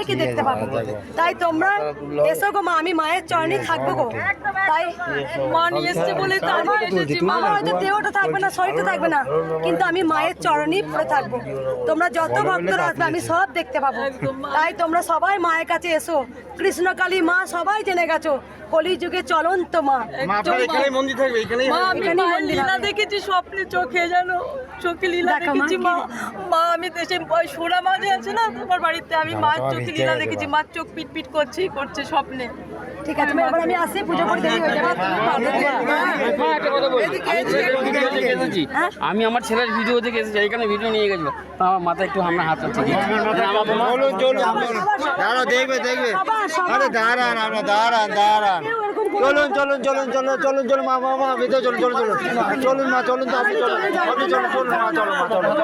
সবাইকে দেখতে পাবো। তাই তোমরা এসো গো মা, আমি মায়ের চরণে থাকবো গো। তাই মা নিয়ে এসছে বলে তো আমার হয়তো দেহটা থাকবে না, শরীরটা থাকবে না, কিন্তু আমি মায়ের চরণেই পড়ে থাকবো। তোমরা যত ভক্তরা আসবে আমি সব দেখতে পাবো। তাই তোমরা সবাই মায়ের কাছে এসো। কৃষ্ণকালী মা সবাই জেনে গেছো, কলিযুগে চলন্ত মা। আমি মায়ের লীলা দেখেছি স্বপ্নে, চোখে যেন চোখে লীলা দেখেছি মা। মা আমি দেশে সোনা মাঝে আছে না তোমার বাড়িতে, আমি মার চোখে লীলা দেখেছি। মার চোখ পিট পিট করছে স্বপ্নে। ঠিক আছে, এবার আমি আসি, পুজো করে দেরি হয়ে যাবে। আমি আমার ছেলের ভিডিও দেখে এসেছি, এখানে ভিডিও নিয়ে গেছিল, আমার মাথায় একটু আমরা হাত আছে। দেখবে আরে দাঁড়ান, আমরা দাঁড়ান। চলুন মা ভিতরে চলুন মা, চলুন তো আপনি চলুন মা, চলুন মা, চলুন।